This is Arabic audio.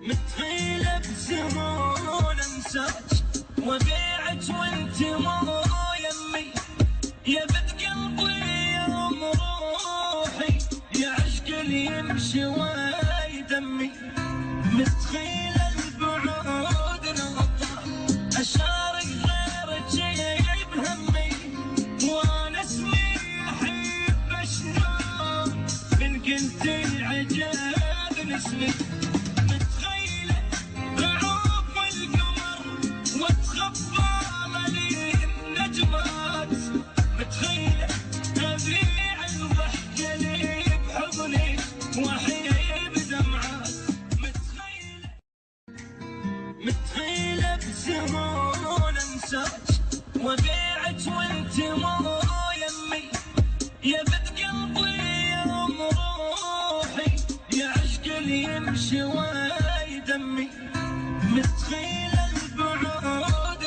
متخيلة بسهولة انساك وبيعك وانت مو يمي، يا بنت قلبي يا ام روحي، يا عشق اللي يمشي ويدمي. متخيلة البعود نطع اشارك غيرك يجيب همي، وانا اسمي احب شلون من كنتي عجبني اسمي. متخيلة بعوف القمر واتخفى لي النجمات، متخيلة ابيع الضحكة لي بحضني واحيي بدمعات. متخيلة بسهولة انساك وبيعك وانت مو يمي، يا بنت قلبي يا ام روحي، يا عشق اللي يمشي ويدمي. متخيلة